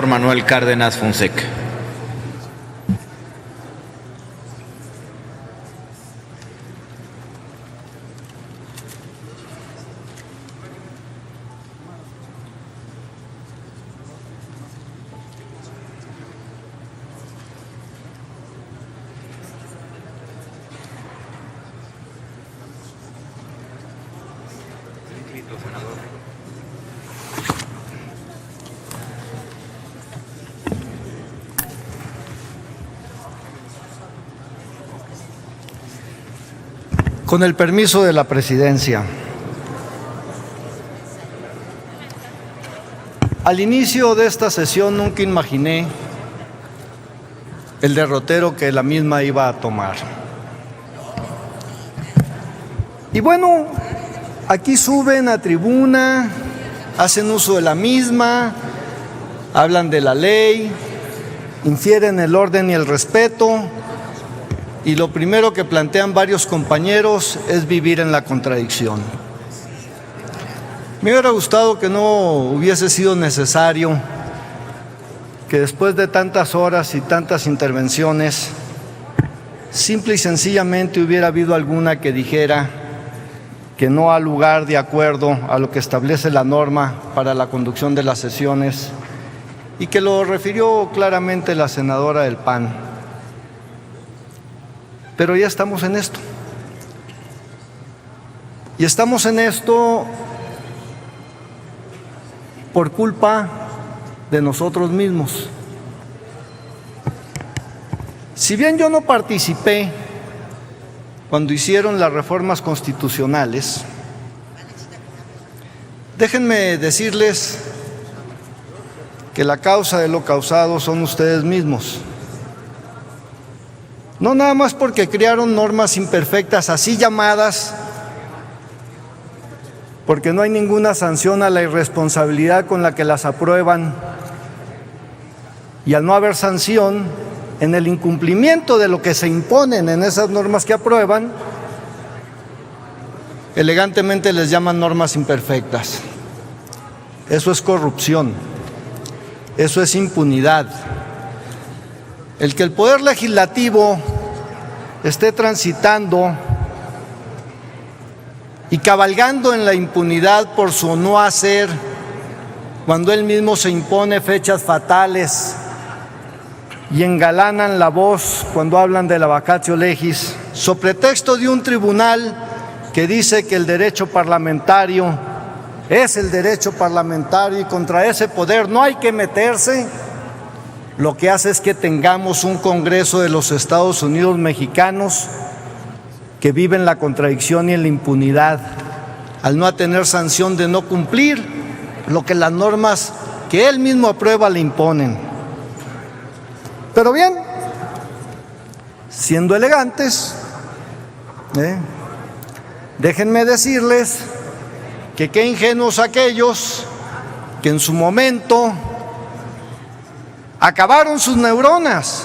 procurador Manuel Cárdenas Fonseca. Con el permiso de la presidencia. Al inicio de esta sesión nunca imaginé el derrotero que la misma iba a tomar. Y bueno, aquí suben a tribuna, hacen uso de la misma, hablan de la ley, infieren el orden y el respeto, y lo primero que plantean varios compañeros es vivir en la contradicción. Me hubiera gustado que no hubiese sido necesario que después de tantas horas y tantas intervenciones, simple y sencillamente hubiera habido alguna que dijera que no ha lugar de acuerdo a lo que establece la norma para la conducción de las sesiones, y que lo refirió claramente la senadora del PAN. Pero ya estamos en esto. Y estamos en esto por culpa de nosotros mismos. Si bien yo no participé cuando hicieron las reformas constitucionales, déjenme decirles que la causa de lo causado son ustedes mismos. No nada más porque crearon normas imperfectas, así llamadas, porque no hay ninguna sanción a la irresponsabilidad con la que las aprueban, y al no haber sanción en el incumplimiento de lo que se imponen en esas normas que aprueban, elegantemente les llaman normas imperfectas. Eso es corrupción, eso es impunidad. El que el Poder Legislativo esté transitando y cabalgando en la impunidad por su no hacer, cuando él mismo se impone fechas fatales y engalanan la voz cuando hablan de la vacatio legis, so pretexto de un tribunal que dice que el derecho parlamentario es el derecho parlamentario y contra ese poder no hay que meterse, lo que hace es que tengamos un Congreso de los Estados Unidos mexicanos que vive en la contradicción y en la impunidad, al no tener sanción de no cumplir lo que las normas que él mismo aprueba le imponen. Pero bien, siendo elegantes, déjenme decirles que qué ingenuos aquellos que en su momento acabaron sus neuronas,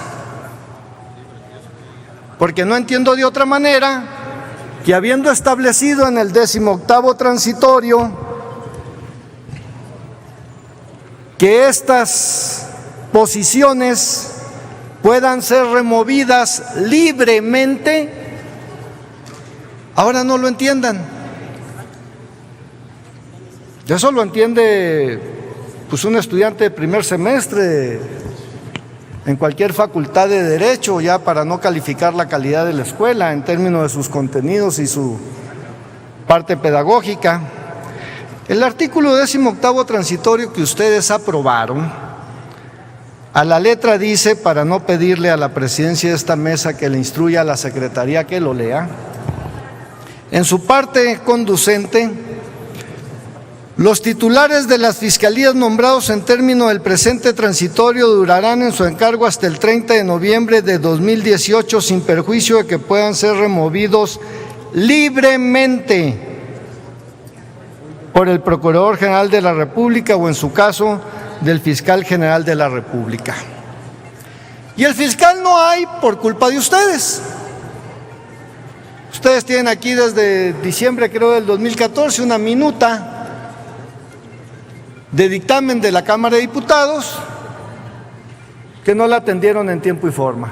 porque no entiendo de otra manera que habiendo establecido en el 18º transitorio que estas posiciones puedan ser removidas libremente, ahora no lo entiendan. Eso lo entiende pues un estudiante de primer semestre en cualquier facultad de Derecho, ya para no calificar la calidad de la escuela en términos de sus contenidos y su parte pedagógica. El artículo 18º transitorio que ustedes aprobaron, a la letra dice, para no pedirle a la presidencia de esta mesa que le instruya a la secretaría que lo lea, en su parte conducente: los titulares de las fiscalías nombrados en término del presente transitorio durarán en su encargo hasta el 30 de noviembre de 2018 sin perjuicio de que puedan ser removidos libremente por el Procurador General de la República o en su caso del Fiscal General de la República. Y el fiscal no hay por culpa de ustedes. Ustedes tienen aquí desde diciembre, creo, del 2014, una minuta de dictamen de la Cámara de Diputados que no la atendieron en tiempo y forma.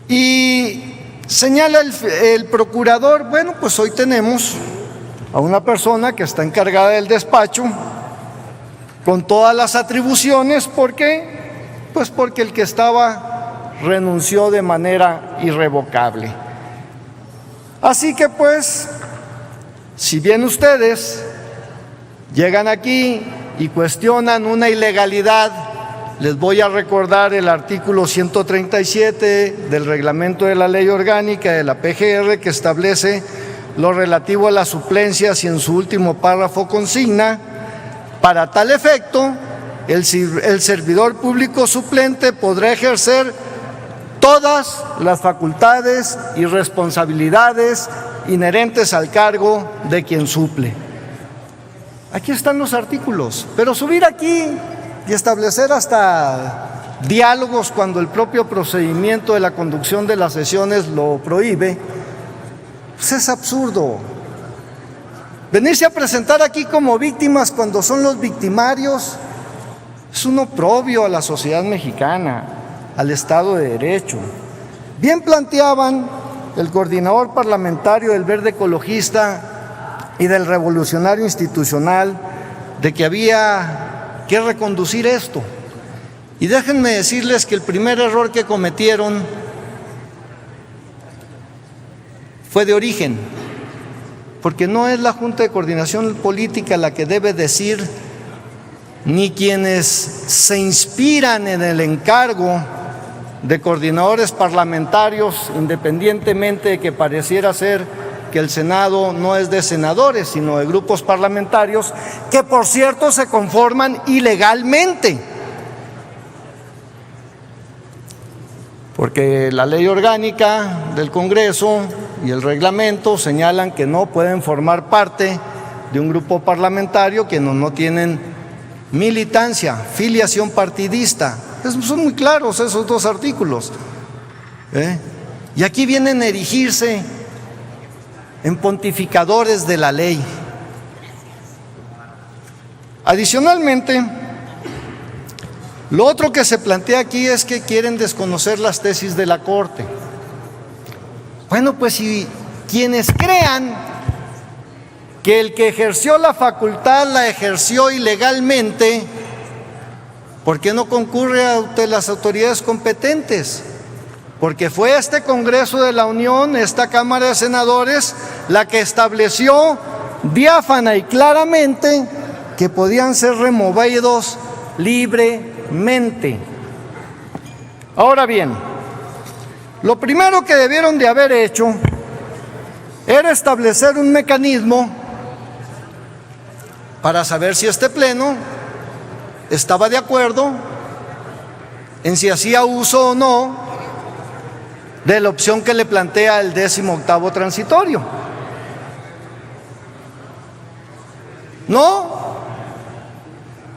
Y señala el procurador, bueno, pues hoy tenemos a una persona que está encargada del despacho con todas las atribuciones. ¿Por qué? Pues porque el que estaba renunció de manera irrevocable. Así que pues, si bien ustedes llegan aquí y cuestionan una ilegalidad, les voy a recordar el artículo 137 del reglamento de la ley orgánica de la PGR, que establece lo relativo a las suplencias y en su último párrafo consigna: para tal efecto, el servidor público suplente podrá ejercer todas las facultades y responsabilidades inherentes al cargo de quien suple. Aquí están los artículos, pero subir aquí y establecer hasta diálogos cuando el propio procedimiento de la conducción de las sesiones lo prohíbe, pues es absurdo. Venirse a presentar aquí como víctimas cuando son los victimarios es un oprobio a la sociedad mexicana, al Estado de Derecho. Bien planteaban el coordinador parlamentario del Verde Ecologista y del Revolucionario Institucional de que había que reconducir esto. Y déjenme decirles que el primer error que cometieron fue de origen, porque no es la Junta de Coordinación Política la que debe decir, ni quienes se inspiran en el encargo de coordinadores parlamentarios, independientemente de que pareciera ser que el Senado no es de senadores, sino de grupos parlamentarios, que por cierto se conforman ilegalmente, porque la ley orgánica del Congreso y el reglamento señalan que no pueden formar parte de un grupo parlamentario quienes no tienen militancia, filiación partidista. Son muy claros esos dos artículos. Y aquí vienen a erigirse en pontificadores de la ley. Adicionalmente, lo otro que se plantea aquí es que quieren desconocer las tesis de la Corte. Bueno, pues si quienes crean que el que ejerció la facultad la ejerció ilegalmente, ¿por qué no concurre ante las autoridades competentes? Porque fue este Congreso de la Unión, esta Cámara de Senadores, la que estableció diáfana y claramente que podían ser removidos libremente. Ahora bien, lo primero que debieron de haber hecho era establecer un mecanismo para saber si este Pleno estaba de acuerdo en si hacía uso o no de la opción que le plantea el 18º transitorio. No,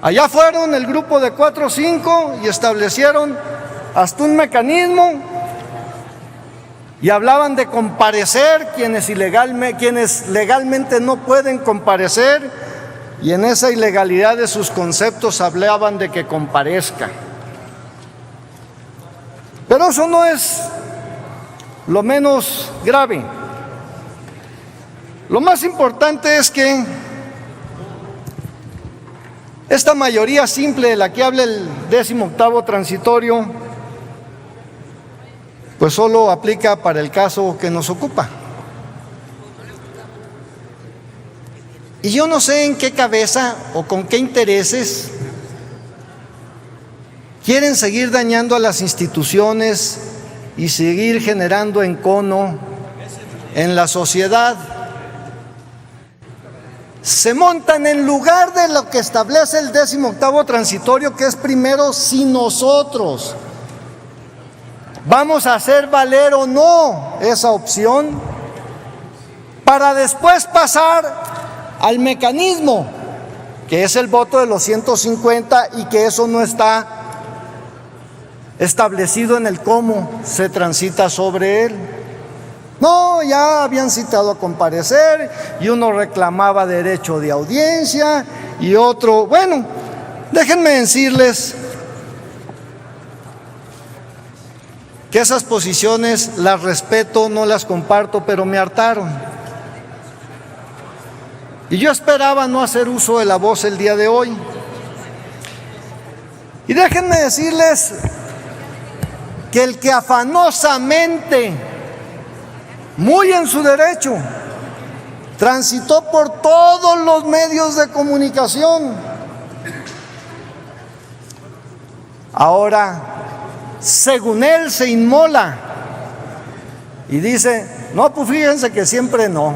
allá fueron el grupo de 4 o 5 y establecieron hasta un mecanismo y hablaban de comparecer quienes legalmente no pueden comparecer, y en esa ilegalidad de sus conceptos hablaban de que comparezca. Pero eso no es lo menos grave. Lo más importante es que esta mayoría simple de la que habla el 18º transitorio, pues solo aplica para el caso que nos ocupa. Y yo no sé en qué cabeza o con qué intereses quieren seguir dañando a las instituciones y seguir generando encono en la sociedad. Se montan en lugar de lo que establece el 18º transitorio, que es primero si nosotros vamos a hacer valer o no esa opción, para después pasar al mecanismo, que es el voto de los 150, y que eso no está establecido en el cómo se transita sobre él. No, ya habían citado a comparecer y uno reclamaba derecho de audiencia y otro. Bueno, déjenme decirles que esas posiciones las respeto, no las comparto, pero me hartaron. Y yo esperaba no hacer uso de la voz el día de hoy. Y déjenme decirles que el que afanosamente, muy en su derecho, transitó por todos los medios de comunicación, ahora, según él, se inmola y dice, no, pues fíjense que siempre no.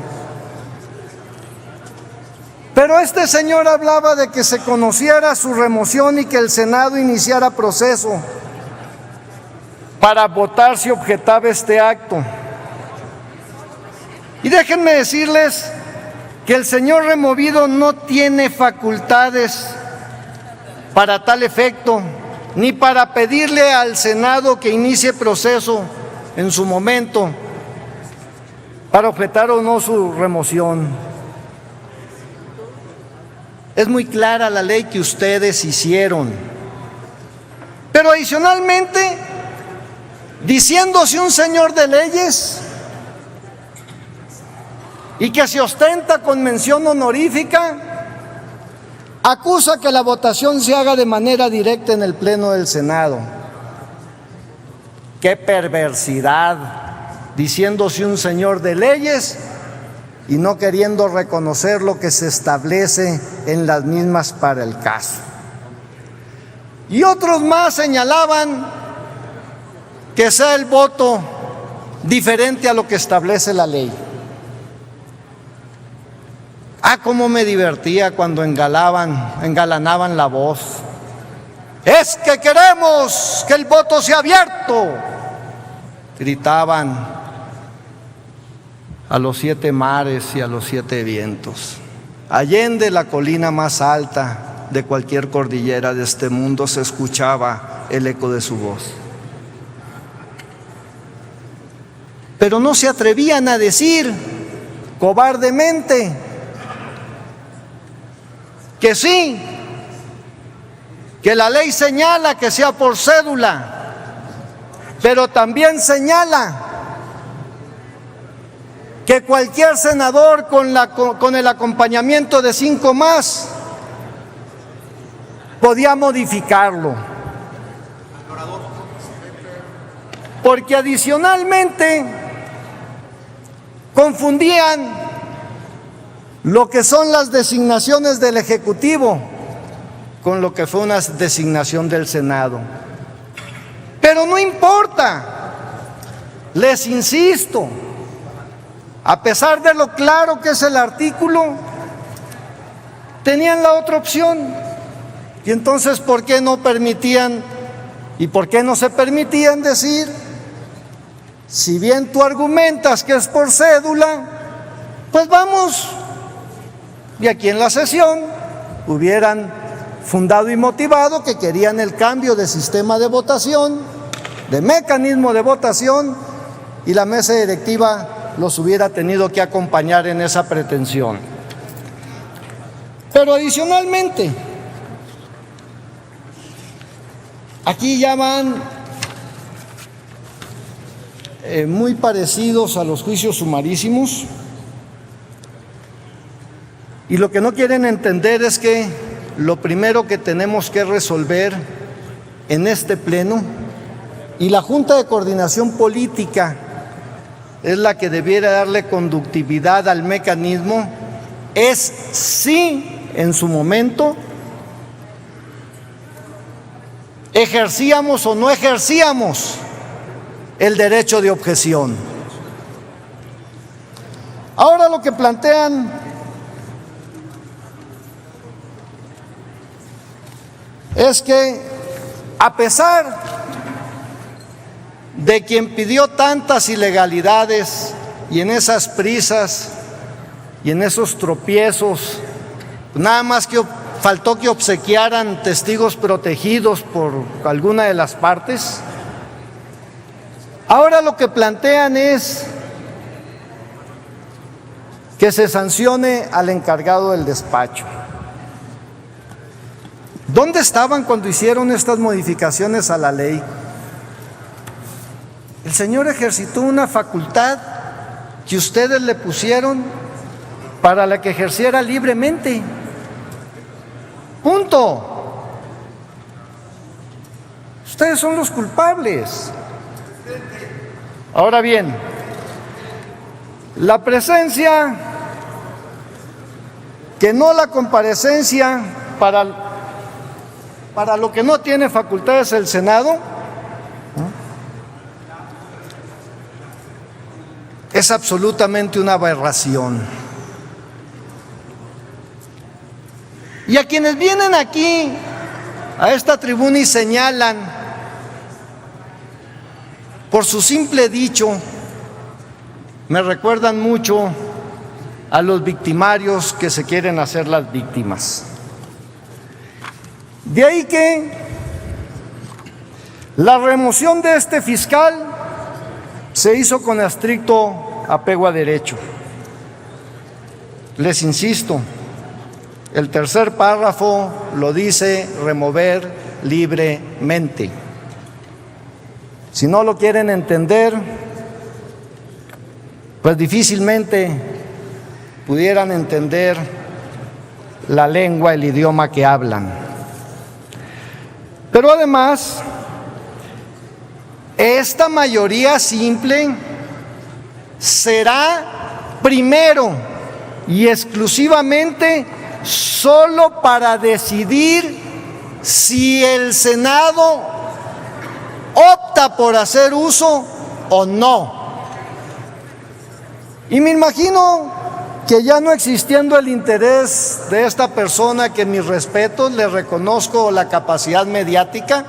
Pero este señor hablaba de que se conociera su remoción y que el Senado iniciara proceso para votar si objetaba este acto. Y déjenme decirles que el señor removido no tiene facultades para tal efecto, ni para pedirle al Senado que inicie proceso en su momento para objetar o no su remoción. Es muy clara la ley que ustedes hicieron. Pero adicionalmente, diciéndose un señor de leyes y que se ostenta con mención honorífica, acusa que la votación se haga de manera directa en el Pleno del Senado. ¡Qué perversidad! Diciéndose un señor de leyes y no queriendo reconocer lo que se establece en las mismas para el caso. Y otros más señalaban que sea el voto diferente a lo que establece la ley. Ah, cómo me divertía cuando engalanaban la voz. Es que queremos que el voto sea abierto, gritaban a los 7 mares y a los 7 vientos. Allende la colina más alta de cualquier cordillera de este mundo se escuchaba el eco de su voz. Pero no se atrevían a decir cobardemente que sí, que la ley señala que sea por cédula, pero también señala que cualquier senador con el acompañamiento de 5 más podía modificarlo. Porque adicionalmente confundían lo que son las designaciones del Ejecutivo con lo que fue una designación del Senado. Pero no importa, les insisto, a pesar de lo claro que es el artículo, tenían la otra opción. Y entonces, ¿por qué no permitían y por qué no se permitían decir, si bien tú argumentas que es por cédula, pues vamos? Y aquí en la sesión hubieran fundado y motivado que querían el cambio de sistema de votación, de mecanismo de votación, y la mesa directiva los hubiera tenido que acompañar en esa pretensión. Pero adicionalmente, aquí ya van muy parecidos a los juicios sumarísimos, y lo que no quieren entender es que lo primero que tenemos que resolver en este pleno, y la Junta de Coordinación Política es la que debiera darle conductividad al mecanismo, es si en su momento ejercíamos o no ejercíamos el derecho de objeción. Ahora lo que plantean es que, a pesar de quien pidió tantas ilegalidades y en esas prisas y en esos tropiezos, nada más que faltó que obsequiaran testigos protegidos por alguna de las partes, ahora lo que plantean es que se sancione al encargado del despacho. ¿Dónde estaban cuando hicieron estas modificaciones a la ley? El Señor ejercitó una facultad que ustedes le pusieron para la que ejerciera libremente. Punto. Ustedes son los culpables. Ahora bien, la presencia, que no la comparecencia para lo que no tiene facultades el Senado, es absolutamente una aberración. Y a quienes vienen aquí, a esta tribuna, y señalan por su simple dicho, me recuerdan mucho a los victimarios que se quieren hacer las víctimas. De ahí que la remoción de este fiscal se hizo con estricto apego a derecho. Les insisto, el tercer párrafo lo dice: remover libremente. Si no lo quieren entender, pues difícilmente pudieran entender la lengua, el idioma que hablan. Pero además, esta mayoría simple será primero y exclusivamente solo para decidir si el Senado opta por hacer uso o no. Y me imagino que ya no existiendo el interés de esta persona, que mis respetos, le reconozco la capacidad mediática,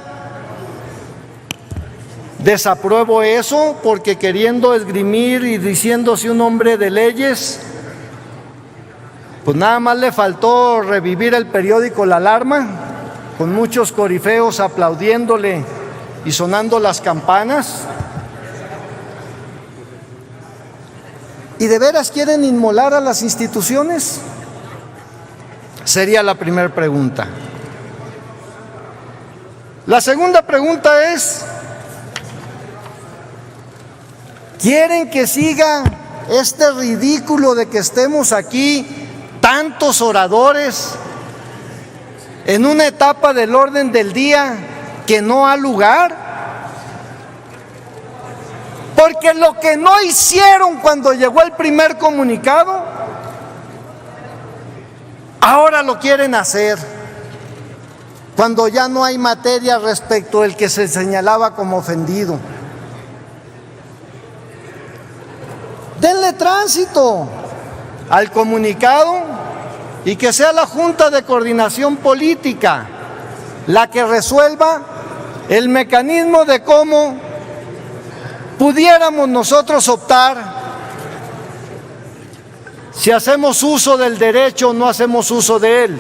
desapruebo eso, porque queriendo esgrimir y diciéndose un hombre de leyes, pues nada más le faltó revivir el periódico La Alarma, con muchos corifeos aplaudiéndole y sonando las campanas. ¿Y de veras quieren inmolar a las instituciones? Sería la primera pregunta. La segunda pregunta es: ¿quieren que siga este ridículo de que estemos aquí tantos oradores en una etapa del orden del día que no ha lugar? Porque lo que no hicieron cuando llegó el primer comunicado, ahora lo quieren hacer, cuando ya no hay materia respecto al que se señalaba como ofendido. Denle tránsito al comunicado y que sea la Junta de Coordinación Política la que resuelva el mecanismo de cómo pudiéramos nosotros optar si hacemos uso del derecho o no hacemos uso de él.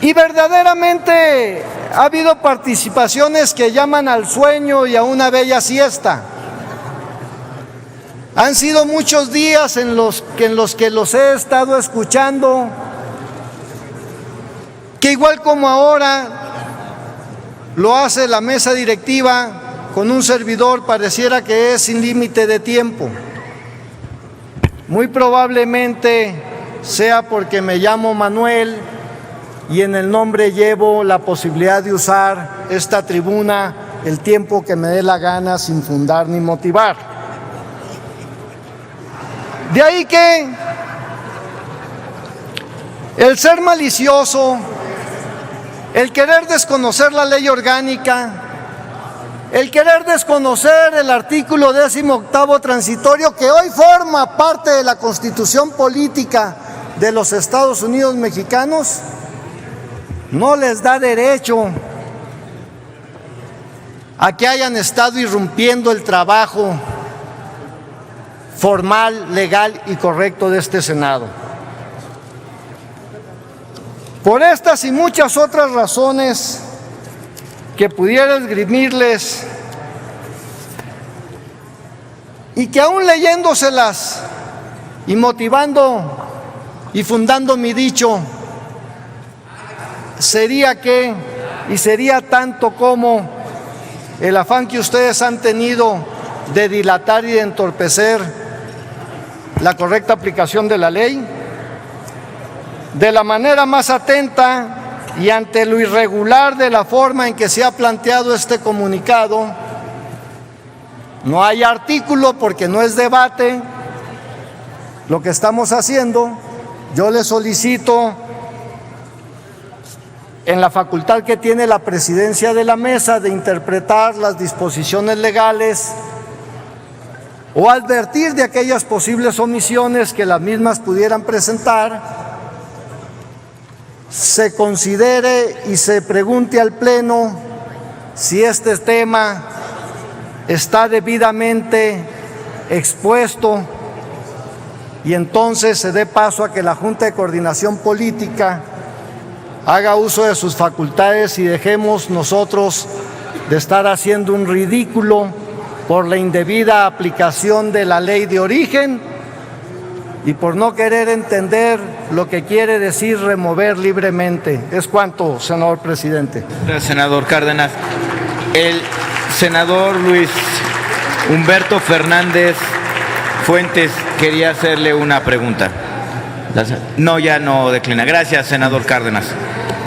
Y verdaderamente ha habido participaciones que llaman al sueño y a una bella siesta. Han sido muchos días en los que los he estado escuchando, que igual como ahora lo hace la mesa directiva con un servidor, pareciera que es sin límite de tiempo. Muy probablemente sea porque me llamo Manuel y en el nombre llevo la posibilidad de usar esta tribuna el tiempo que me dé la gana, sin fundar ni motivar. De ahí que el ser malicioso, el querer desconocer la ley orgánica, el querer desconocer el artículo 18º transitorio, que hoy forma parte de la Constitución Política de los Estados Unidos Mexicanos, no les da derecho a que hayan estado irrumpiendo el trabajo formal, legal y correcto de este Senado. Por estas y muchas otras razones que pudiera esgrimirles, y que aún leyéndoselas y motivando y fundando mi dicho, sería tanto como el afán que ustedes han tenido de dilatar y de entorpecer la correcta aplicación de la ley, de la manera más atenta y ante lo irregular de la forma en que se ha planteado este comunicado. No hay artículo porque no es debate lo que estamos haciendo. Yo le solicito, en la facultad que tiene la presidencia de la mesa, de interpretar las disposiciones legales o advertir de aquellas posibles omisiones que las mismas pudieran presentar, se considere y se pregunte al Pleno si este tema está debidamente expuesto, y entonces se dé paso a que la Junta de Coordinación Política haga uso de sus facultades y dejemos nosotros de estar haciendo un ridículo por la indebida aplicación de la ley de origen y por no querer entender lo que quiere decir remover libremente. Es cuanto, senador presidente. Gracias, senador Cárdenas. El senador Luis Humberto Fernández Fuentes quería hacerle una pregunta. No, ya no declina. Gracias, senador Cárdenas.